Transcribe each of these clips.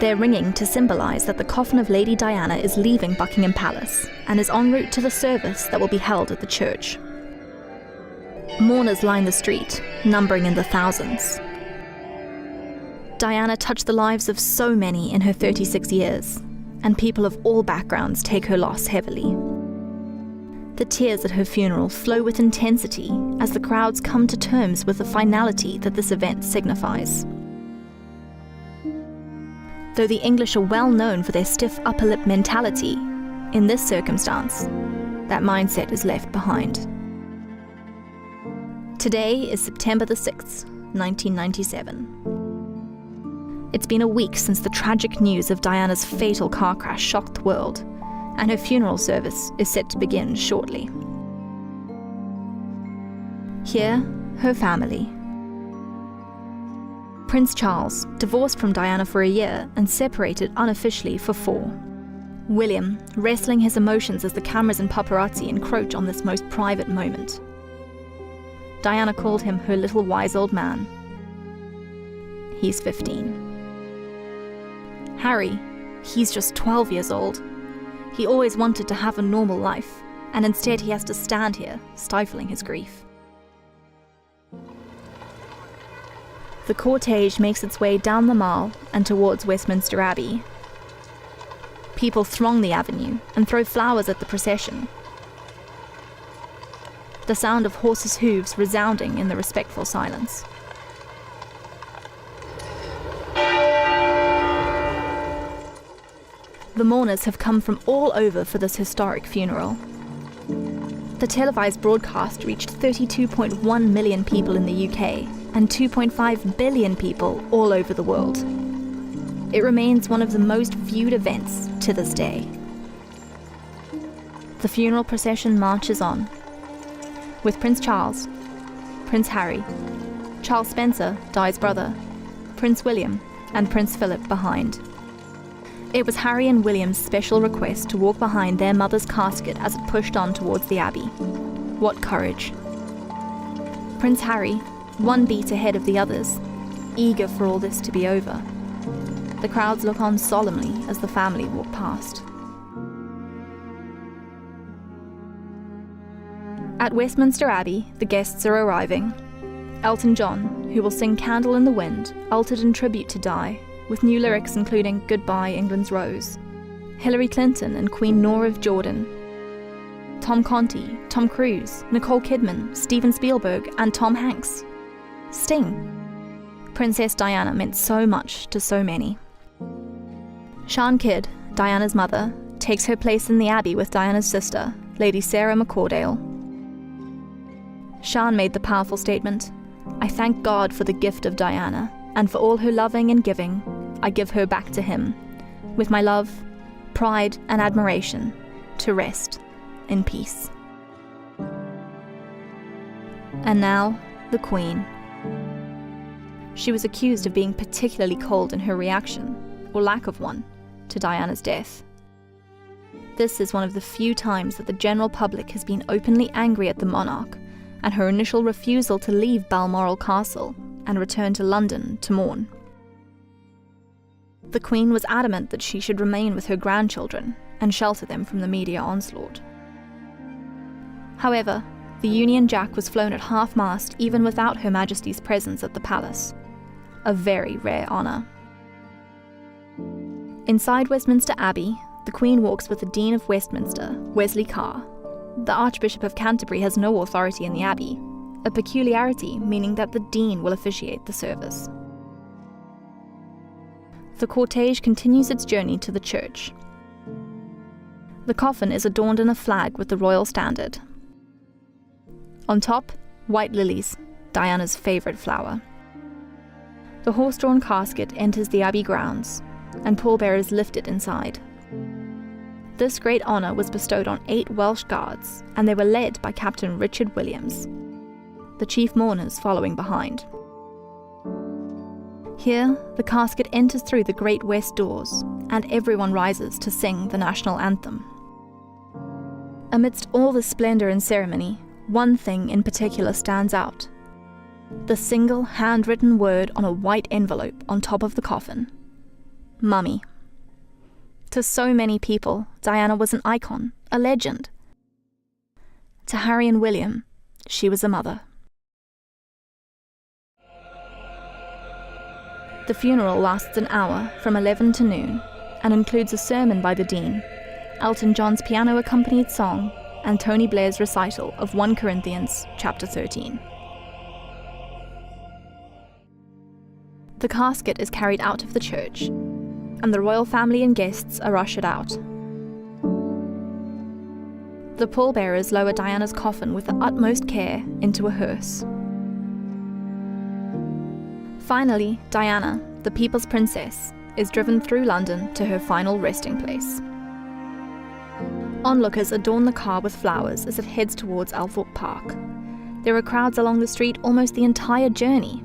They're ringing to symbolise that the coffin of Lady Diana is leaving Buckingham Palace and is en route to the service that will be held at the church. Mourners line the street, numbering in the thousands. Diana touched the lives of so many in her 36 years, and people of all backgrounds take her loss heavily. The tears at her funeral flow with intensity as the crowds come to terms with the finality that this event signifies. Though the English are well known for their stiff upper lip mentality, in this circumstance, that mindset is left behind. Today is September the 6th, 1997. It's been a week since the tragic news of Diana's fatal car crash shocked the world, and her funeral service is set to begin shortly. Here, her family. Prince Charles, divorced from Diana for a year and separated unofficially for 4. William, wrestling his emotions as the cameras and paparazzi encroach on this most private moment. Diana called him her little wise old man. He's 15. Harry, he's just 12 years old. He always wanted to have a normal life, and instead he has to stand here, stifling his grief. The cortege makes its way down the Mall and towards Westminster Abbey. People throng the avenue and throw flowers at the procession, the sound of horses' hooves resounding in the respectful silence. The mourners have come from all over for this historic funeral. The televised broadcast reached 32.1 million people in the UK and 2.5 billion people all over the world. It remains one of the most viewed events to this day. The funeral procession marches on, with Prince Charles, Prince Harry, Charles Spencer, Di's brother, Prince William, and Prince Philip behind. It was Harry and William's special request to walk behind their mother's casket as it pushed on towards the Abbey. What courage. Prince Harry, one beat ahead of the others, eager for all this to be over. The crowds look on solemnly as the family walk past. At Westminster Abbey, the guests are arriving. Elton John, who will sing Candle in the Wind, altered in tribute to Di, with new lyrics including Goodbye England's Rose. Hillary Clinton and Queen Noor of Jordan. Tom Conti, Tom Cruise, Nicole Kidman, Steven Spielberg, and Tom Hanks. Sting. Princess Diana meant so much to so many. Sian Kidd, Diana's mother, takes her place in the Abbey with Diana's sister, Lady Sarah McCordale. Sian made the powerful statement, "I thank God for the gift of Diana, and for all her loving and giving, I give her back to him, with my love, pride and admiration, to rest in peace." And now, the Queen. She was accused of being particularly cold in her reaction, or lack of one, to Diana's death. This is one of the few times that the general public has been openly angry at the monarch, and her initial refusal to leave Balmoral Castle and return to London to mourn. The Queen was adamant that she should remain with her grandchildren and shelter them from the media onslaught. However, the Union Jack was flown at half-mast even without Her Majesty's presence at the palace, a very rare honour. Inside Westminster Abbey, the Queen walks with the Dean of Westminster, Wesley Carr. The Archbishop of Canterbury has no authority in the Abbey, a peculiarity meaning that the Dean will officiate the service. The cortege continues its journey to the church. The coffin is adorned in a flag with the royal standard. On top, white lilies, Diana's favourite flower. The horse-drawn casket enters the Abbey grounds, and pallbearers lift it inside. This great honour was bestowed on 8 Welsh guards, and they were led by Captain Richard Williams, the chief mourners following behind. Here, the casket enters through the great west doors, and everyone rises to sing the national anthem. Amidst all the splendour and ceremony, one thing in particular stands out: the single handwritten word on a white envelope on top of the coffin. Mummy. To so many people, Diana was an icon, a legend. To Harry and William, she was a mother. The funeral lasts an hour from 11 to noon and includes a sermon by the Dean, Elton John's piano-accompanied song, and Tony Blair's recital of 1 Corinthians chapter 13. The casket is carried out of the church, and the royal family and guests are ushered out. The pallbearers lower Diana's coffin with the utmost care into a hearse. Finally, Diana, the people's princess, is driven through London to her final resting place. Onlookers adorn the car with flowers as it heads towards Althorpe Park. There are crowds along the street almost the entire journey.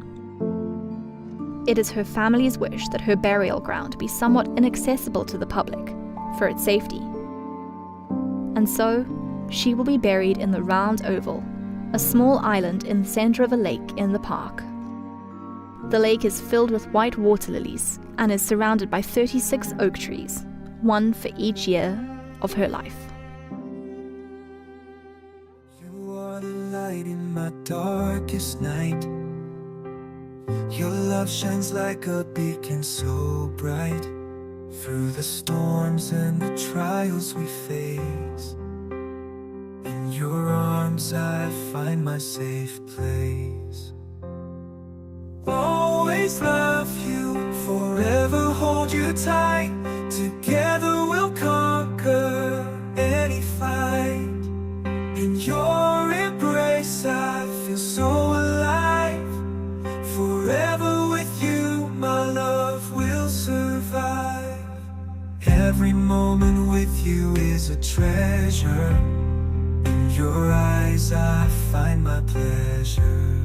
It is her family's wish that her burial ground be somewhat inaccessible to the public, for its safety. And so, she will be buried in the round oval, a small island in the centre of a lake in the park. The lake is filled with white water lilies and is surrounded by 36 oak trees, one for each year of her life. You are the light in my darkest night. Your love shines like a beacon so bright. Through the storms and the trials we face, in your arms I find my safe place. Always love you, forever hold you tight. Together we'll conquer any fight. In your embrace I feel so alive. Forever with you my love will survive. Every moment with you is a treasure. In your eyes I find my pleasure.